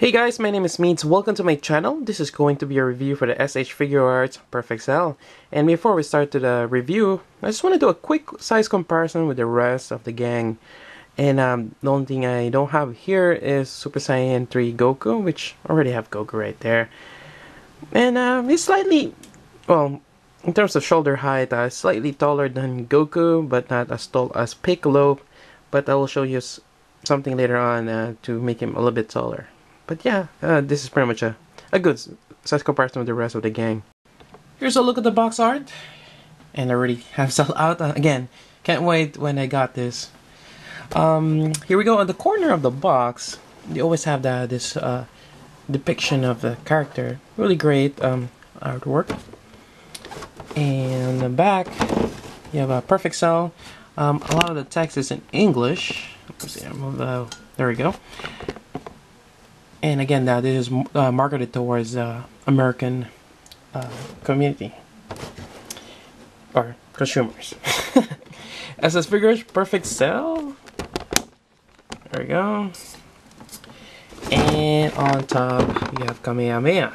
Hey guys, my name is Meads. Welcome to my channel. This is going to be a review for the SH Figuarts Perfect Cell. And before we start to the review, I just want to do a quick size comparison with the rest of the gang. And the only thing I don't have here is Super Saiyan 3 Goku, which I already have Goku right there. And he's slightly, well, in terms of shoulder height, slightly taller than Goku, but not as tall as Piccolo. But I will show you something later on to make him a little bit taller. But yeah, this is pretty much a good size comparison with the rest of the gang. Here's a look at the box art. And I already have Cell out. Again, can't wait when I got this. Here we go. On the corner of the box, they always have this depiction of the character. Really great artwork. And on the back, you have a Perfect Cell. A lot of the text is in English. Let's see, there we go. And again, this is marketed towards American community or consumers. SS Figuarts Perfect Cell. There we go. And on top, you have Kamehameha.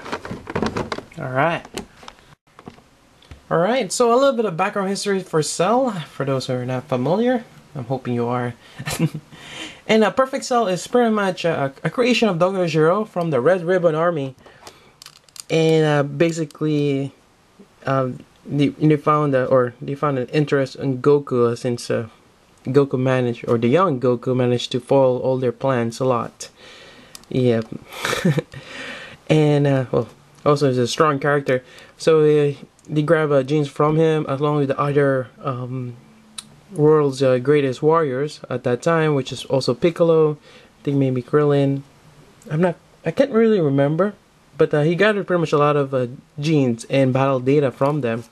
Alright, so a little bit of background history for Cell, for those who are not familiar. I'm hoping you are. And Perfect Cell is pretty much a creation of Dr. Gero from the Red Ribbon Army. And basically, they found an interest in Goku since Goku managed, or the young Goku managed to foil all their plans a lot. Yeah. And well, also he's a strong character, so they grab genes from him along with the other world's greatest warriors at that time, which is also Piccolo, I think maybe Krillin. I can't really remember, but he gathered pretty much a lot of genes and battle data from them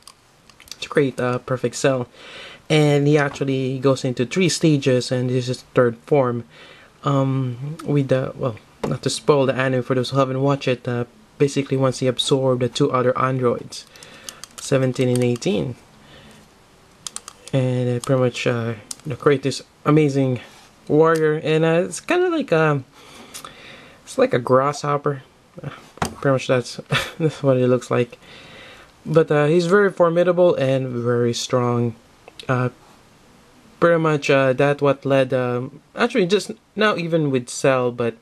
to create Perfect Cell. And he actually goes into 3 stages, and this is third form. With the, well, not to spoil the anime for those who haven't watched it, basically once he absorbed the 2 other androids, 17 and 18. And pretty much create this amazing warrior, and it's kind of like it's like a grasshopper. Pretty much that's what it looks like. But he's very formidable and very strong. Pretty much that's what led actually just now even with Cell, but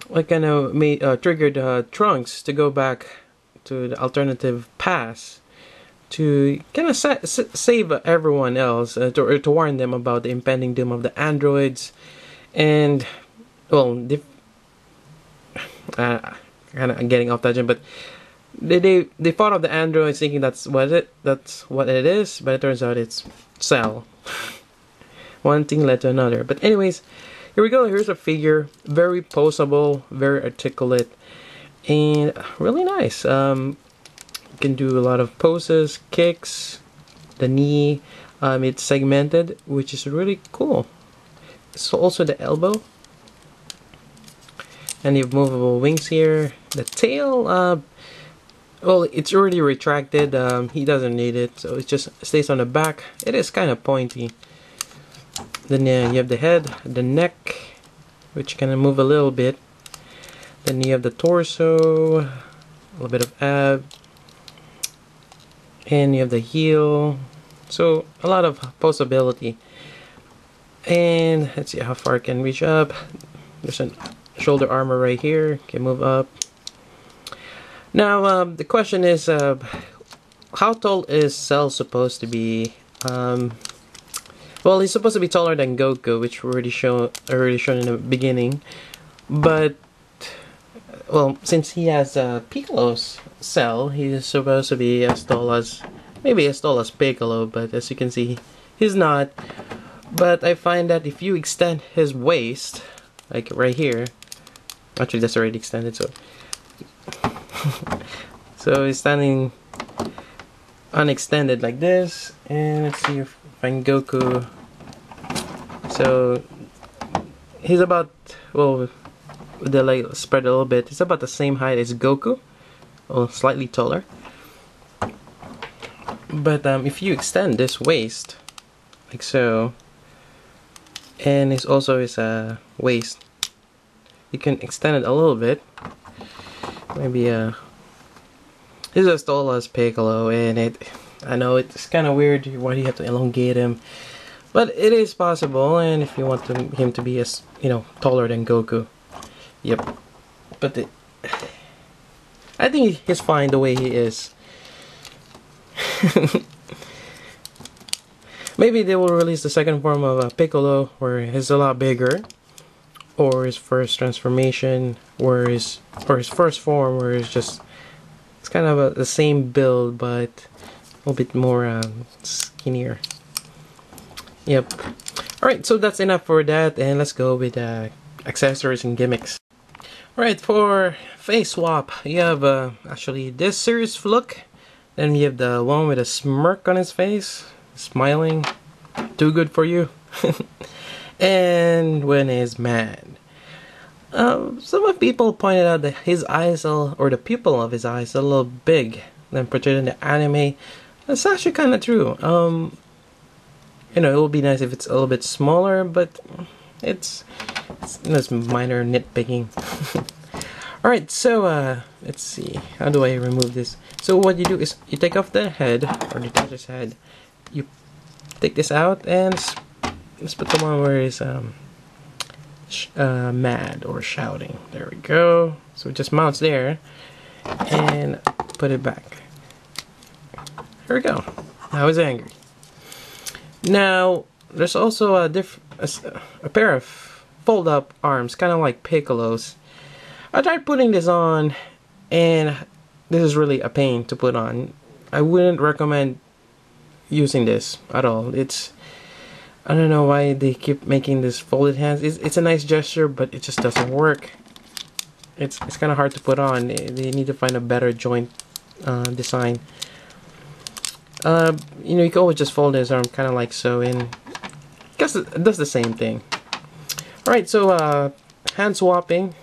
what kind of made triggered Trunks to go back to the alternative path, to kind of save everyone else, to warn them about the impending doom of the androids. And well, kind of getting off tangent, but they fought off the androids thinking that's what it is, but it turns out it's Cell. One thing led to another. But anyways, here we go. Here's a figure, very poseable, very articulate, and really nice. Can do a lot of poses, kicks, the knee, it's segmented, which is really cool. So also the elbow, and you have movable wings here. The tail, well, it's already retracted. He doesn't need it, so it just stays on the back. It is kind of pointy. Then you have the head, the neck, which can move a little bit. Then you have the torso, a little bit of ab. And you have the heel, so a lot of posability. And let's see how far it can reach up. There's a shoulder armor right here, can move up. Now the question is, how tall is Cell supposed to be? Well, he's supposed to be taller than Goku, which we already shown in the beginning. But well, since he has Piccolo's Cell, he is supposed to be as tall as, maybe as tall as Piccolo, but as you can see, he's not. But I find that if you extend his waist, like right here, actually that's already extended, so so he's standing unextended like this, and let's see if I can Goku. So he's about, well, the leg spread a little bit, it's about the same height as Goku, or slightly taller. But if you extend this waist like so, and it's also his waist, you can extend it a little bit. Maybe this is tall as Piccolo, and I know it's kind of weird. Why do you have to elongate him? But it is possible, and if you want him to be as taller than Goku, yep. But I think he's fine the way he is. Maybe they will release the second form of Piccolo, where he's a lot bigger, or his first transformation, or his first form, where it's kind of the same build but a little bit more skinnier. Yep. Alright, so that's enough for that, and let's go with accessories and gimmicks. Alright, for face swap, you have actually this serious look, then you have the one with a smirk on his face, smiling, too good for you, and when he's mad. Some people pointed out that his eyes, or the pupil of his eyes, is a little big than portrayed in the anime. That's actually kind of true. It would be nice if it's a little bit smaller, but it's minor nitpicking. Alright, so let's see, how do I remove this? So what you do is you take off the head, or detach head, you take this out, and let's put the one where it's mad or shouting. There we go. So it just mounts there, and put it back. There we go. Now he's angry. Now there's also a pair of fold-up arms, kind of like Piccolo's. I tried putting this on, and this is really a pain to put on. I wouldn't recommend using this at all. I don't know why they keep making this folded hands. It's a nice gesture, but it just doesn't work. It's kind of hard to put on. They need to find a better joint design. You can always just fold his arm, kind of like so, and I guess it does the same thing. Alright, so hand swapping.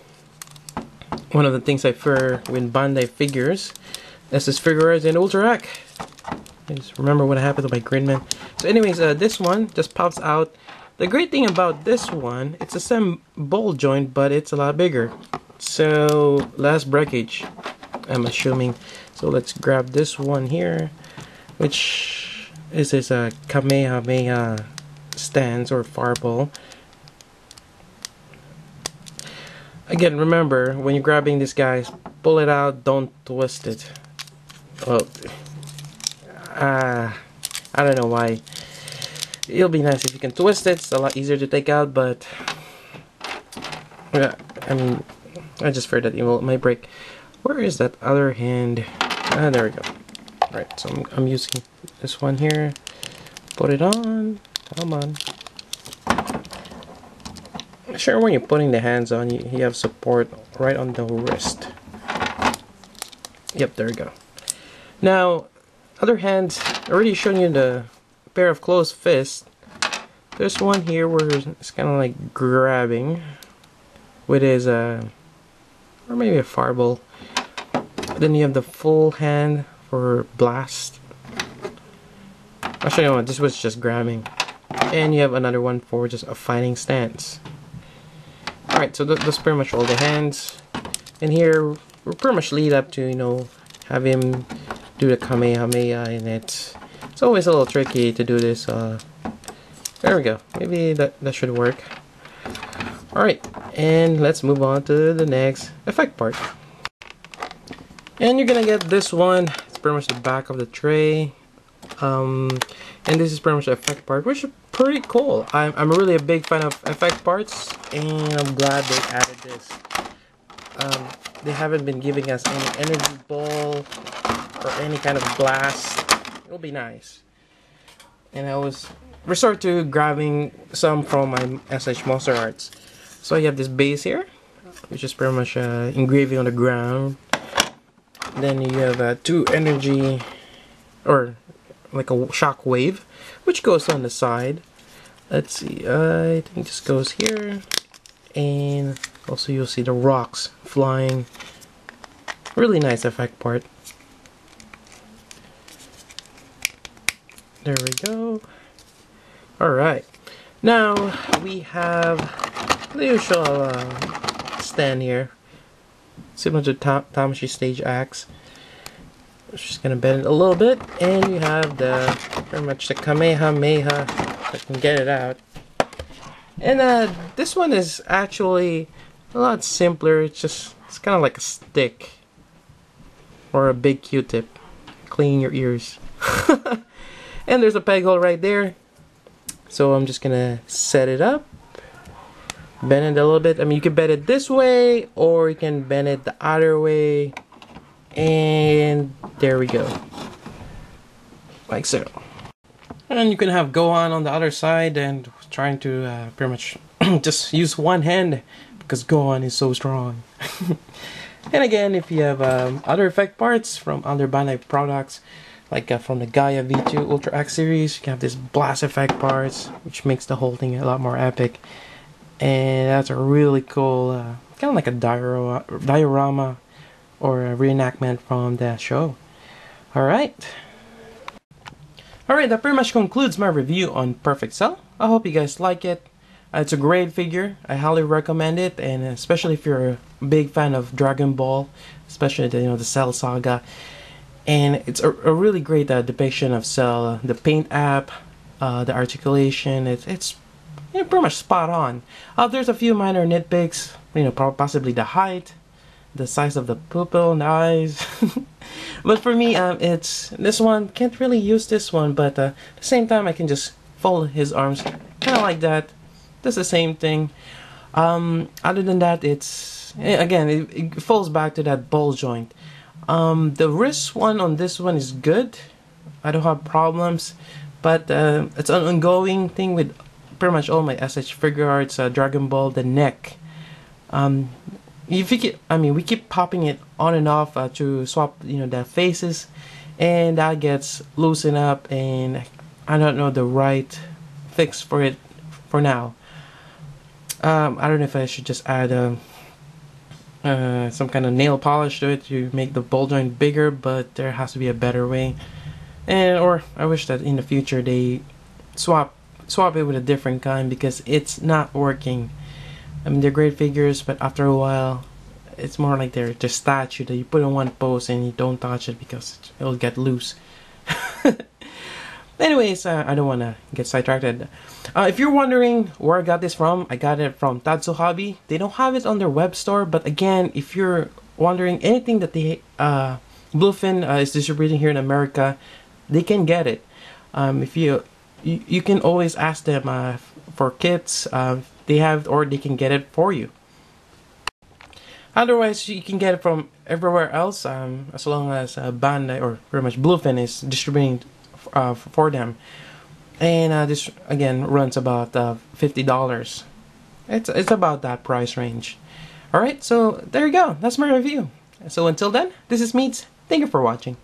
One of the things I fear when Bandai figures. This is Figuarts and Ultrac. Just remember what happened to my Gridman. So anyways, this one just pops out. The great thing about this one, it's the same ball joint, but it's a lot bigger. So less breakage, I'm assuming. So let's grab this one here, which is this Kamehameha stance or fireball. Again, remember, when you're grabbing this, guys, pull it out, don't twist it. Well, I don't know why. It'll be nice if you can twist it. It's a lot easier to take out, but yeah, I mean, I just fear that it might break. Where is that other hand? There we go. Right, so I'm using this one here. Put it on. Come on. Sure, when you're putting the hands on, you have support right on the wrist. Yep, there we go. Now, other hands, I already shown you the pair of closed fists. There's one here where it's kind of like grabbing with his, or maybe a fireball. Then you have the full hand for blast. Actually, no, this was just grabbing. And you have another one for just a fighting stance. Alright, so that's pretty much all the hands. And here, we're pretty much lead up to, have him do the Kamehameha, and it's always a little tricky to do this. There we go. Maybe that should work. Alright, and let's move on to the next effect part. And you're gonna get this one. It's pretty much the back of the tray. And this is pretty much the effect part, which is pretty cool. I'm really a big fan of effect parts, and I'm glad they added this. They haven't been giving us any energy ball or any kind of blast. It'll be nice. And I was resort to grabbing some from my SH Monster Arts. So you have this base here, which is pretty much engraving on the ground. Then you have two energy, or like a shock wave, which goes on the side. Let's see, I think this goes here, and also you'll see the rocks flying. Really nice effect part. There we go. Alright, now we have the usual stand here, similar to Tamashii Stage Axe. Just gonna bend it a little bit, and you have the pretty much the Kamehameha. If I can get it out. And this one is actually a lot simpler. It's kind of like a stick or a big Q-tip, cleaning your ears. And there's a peg hole right there. So I'm just gonna set it up, bend it a little bit. I mean, you can bend it this way, or you can bend it the other way. And there we go, like so. And you can have Gohan on the other side and trying to pretty much just use one hand because Gohan is so strong. And again, if you have other effect parts from other Bandai products, like from the Gaia V2 Ultra X series, you can have this blast effect parts, which makes the whole thing a lot more epic. And that's a really cool, kind of like a diorama or a reenactment from the show. Alright, that pretty much concludes my review on Perfect Cell. I hope you guys like it. It's a great figure. I highly recommend it, and especially if you're a big fan of Dragon Ball, especially the Cell Saga. And it's a really great depiction of Cell. The paint app, the articulation, it's pretty much spot on. There's a few minor nitpicks, possibly the height, the size of the pupil and the eyes. But for me, it's this one. Can't really use this one, but at the same time, I can just fold his arms, kind of like that. That's the same thing. Other than that, it's again, it falls back to that ball joint. The wrist one on this one is good. I don't have problems, but it's an ongoing thing with pretty much all my SH Figuarts, Dragon Ball. The neck. If you we keep popping it on and off to swap, the faces, and that gets loosened up, and I don't know the right fix for it for now. I don't know if I should just add some kind of nail polish to it to make the ball joint bigger, but there has to be a better way. Or I wish that in the future they swap it with a different kind, because it's not working. I mean, they're great figures, but after a while, it's more like they're just statue that you put in one pose and you don't touch it because it'll get loose. Anyways, I don't want to get sidetracked. If you're wondering where I got this from, I got it from Tatsu Hobby. They don't have it on their web store, but again, if you're wondering anything that they Bluefin is distributing here in America, they can get it. If you can always ask them for kits. They have, or they can get it for you. Otherwise, you can get it from everywhere else, as long as Bandai or pretty much Bluefin is distributing for them. And this again runs about $50. It's about that price range. Alright, so there you go. That's my review. So until then, this is Meats. Thank you for watching.